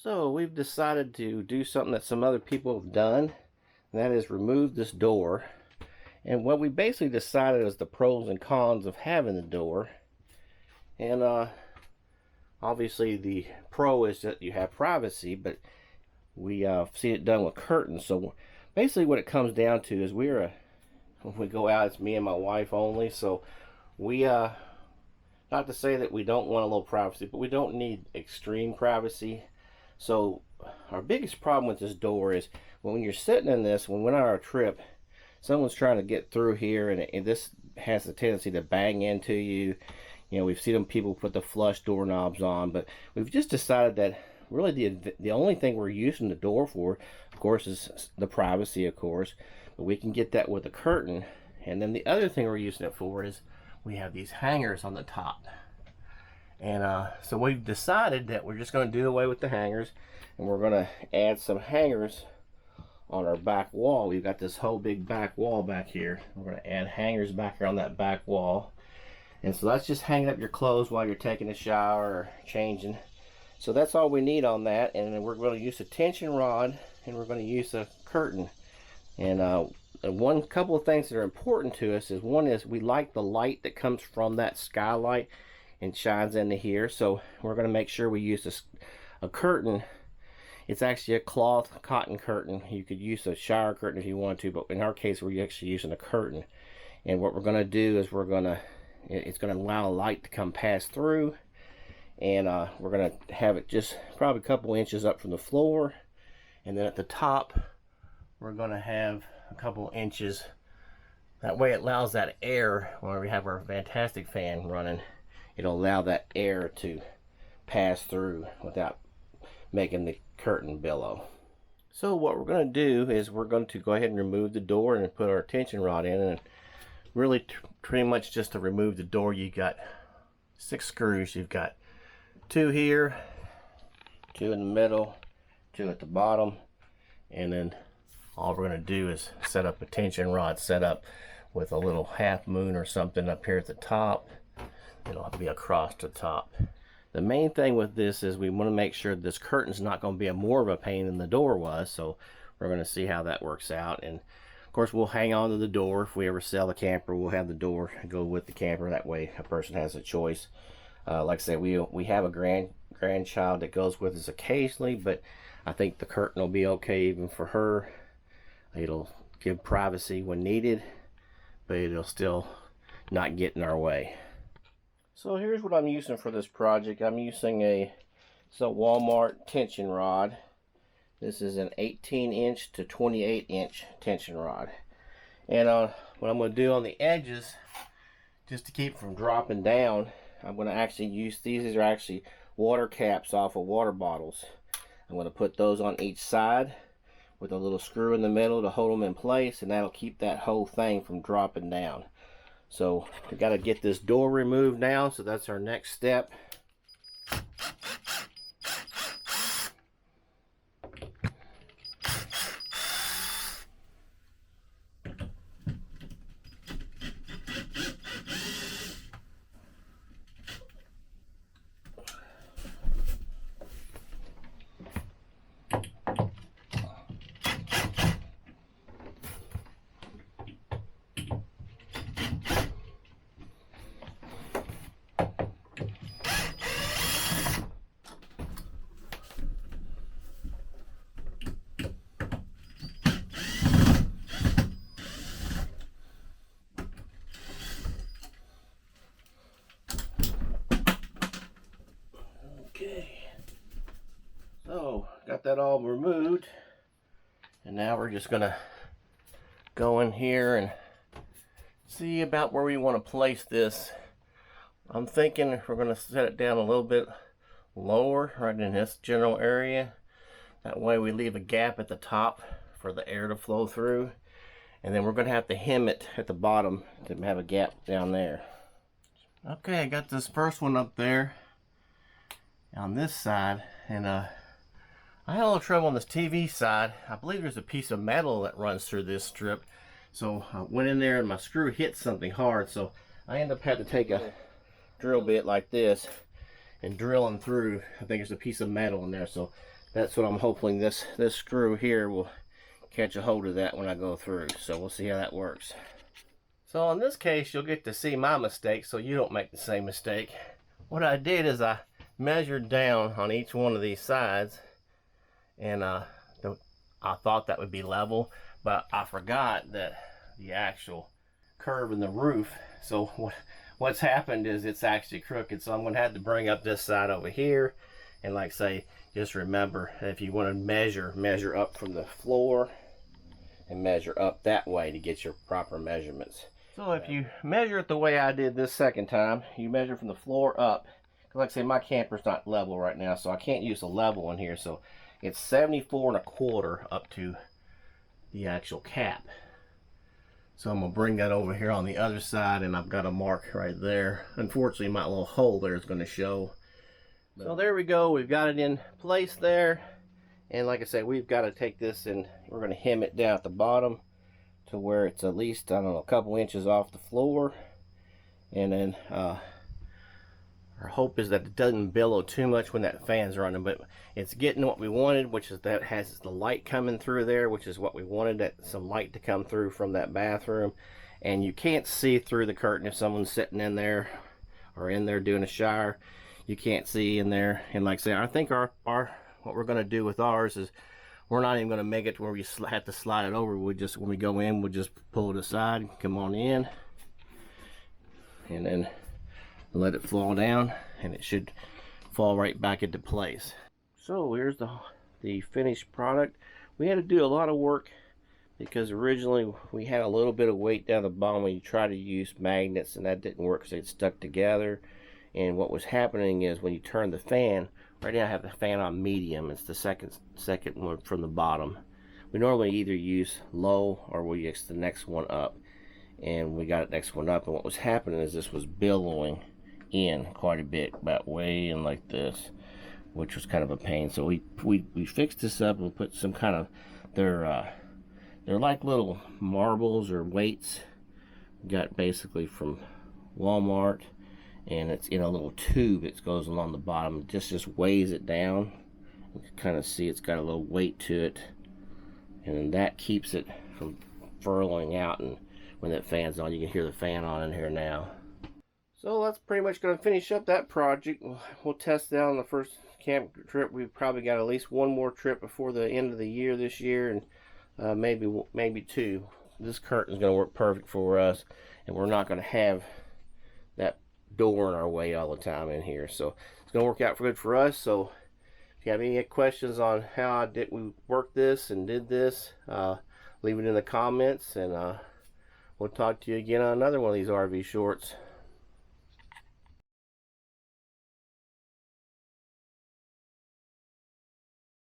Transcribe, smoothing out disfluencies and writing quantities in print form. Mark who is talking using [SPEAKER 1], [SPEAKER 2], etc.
[SPEAKER 1] So we've decided to do something that some other people have done, and that is remove this door. And what we basically decided is the pros and cons of having the door. And obviously the pro is that you have privacy, but we see it done with curtains. So basically what it comes down to is when we go out, it's me and my wife only. So we not to say that we don't want a little privacy, but we don't need extreme privacy. So our biggest problem with this door is when you're sitting in this, when we're on our trip, someone's trying to get through here, and this has the tendency to bang into you. You know, we've seen people put the flush doorknobs on, but we've just decided that really the only thing we're using the door for, of course, is the privacy, of course, but we can get that with a curtain. And then the other thing we're using it for is we have these hangers on the top. And so we've decided that we're just going to do away with the hangers, and we're going to add some hangers on our back wall. We've got this whole big back wall back here. We're going to add hangers back here on that back wall. And so that's just hanging up your clothes while you're taking a shower or changing. So that's all we need on that. And then we're going to use a tension rod, and we're going to use a curtain. And one couple of things that are important to us is, one is we like the light that comes from that skylight and shines into here. So we're going to make sure we use a curtain. It's actually a cloth cotton curtain. You could use a shower curtain if you want to, but in our case we're actually using a curtain. And what we're going to do is it's going to allow light to come pass through, and we're going to have it just probably a couple inches up from the floor, and then at the top we're going to have a couple inches. That way it allows that air, when we have our fantastic fan running, it'll allow that air to pass through without making the curtain billow. So what we're going to do is we're going to go ahead and remove the door and put our tension rod in. And really pretty much just to remove the door, you got 6 screws. You've got 2 here, 2 in the middle, 2 at the bottom, and then all we're going to do is set up a tension rod set up with a little half moon or something up here at the top. It'll be across the top. The main thing with this is we want to make sure this curtain's not going to be more of a pain than the door was. So we're going to see how that works out. And of course we'll hang on to the door. If we ever sell the camper, we'll have the door go with the camper. That way a person has a choice. Like I said, we have a grandchild that goes with us occasionally, but I think the curtain will be okay even for her. It'll give privacy when needed, but it'll still not get in our way. So here's what I'm using for this project. I'm using a Walmart tension rod. This is an 18-inch to 28-inch tension rod. And what I'm going to do on the edges, just to keep from dropping down, I'm going to actually use these. These are actually water caps off of water bottles. I'm going to put those on each side with a little screw in the middle to hold them in place, and that'll keep that whole thing from dropping down. So we got to get this door removed now, so that's our next step. Okay, so got that all removed, and now we're just gonna go in here and see about where we want to place this. I'm thinking we're gonna set it down a little bit lower, right in this general area. That way we leave a gap at the top for the air to flow through, and then we're gonna have to hem it at the bottom to have a gap down there. Okay, I got this first one up there on this side, and I had a little trouble on this TV side. I believe there's a piece of metal that runs through this strip, so I went in there and my screw hit something hard, so I ended up having to take a drill bit like this and drilling through. I think there's a piece of metal in there, so that's what I'm hoping this screw here will catch a hold of that when I go through. So we'll see how that works. So in this case, you'll get to see my mistake so you don't make the same mistake. What I did is I measured down on each one of these sides, and I thought that would be level, but I forgot that the actual curve in the roof. So what's happened is it's actually crooked. So I'm going to have to bring up this side over here, and like say, just remember, if you want to measure up from the floor and measure up that way to get your proper measurements. So if you measure it the way I did this second time, you measure from the floor up. Like I say, my camper's not level right now, so I can't use a level in here. So it's 74.25 up to the actual cap. So I'm gonna bring that over here on the other side, and I've got a mark right there. Unfortunately, my little hole there is gonna show. So there we go, we've got it in place there. And like I said, we've got to take this and we're gonna hem it down at the bottom to where it's at least, I don't know, a couple inches off the floor. And then our hope is that it doesn't billow too much when that fan's running, but it's getting what we wanted, which is that it has the light coming through there, which is what we wanted, that some light to come through from that bathroom. And you can't see through the curtain if someone's sitting in there or in there doing a shower. You can't see in there. And like I say, I think our what we're going to do with ours is we're not even going to make it to where we have to slide it over. We just, when we go in, we'll just pull it aside, come on in, and then let it fall down, and it should fall right back into place. So here's the finished product. We had to do a lot of work because originally we had a little bit of weight down the bottom when you try to use magnets, and that didn't work because it stuck together. And what was happening is when you turn the fan, right now I have the fan on medium. It's the second one from the bottom. We normally either use low or we use the next one up, and we got it next one up. And what was happening is this was billowing in quite a bit, about way in like this, which was kind of a pain. So we fixed this up and put some kind of, they're like little marbles or weights. Got basically from Walmart, and it's in a little tube that goes along the bottom. It just weighs it down. You can kind of see it's got a little weight to it, and that keeps it from furling out. And when that fan's on, you can hear the fan on in here now. So that's pretty much going to finish up that project. We'll test it out on the first camp trip. We've probably got at least one more trip before the end of the year this year, and maybe two. This curtain is going to work perfect for us, and we're not going to have that door in our way all the time in here. So it's going to work out good for us. So if you have any questions on how we worked this and did this, leave it in the comments, and we'll talk to you again on another one of these RV shorts.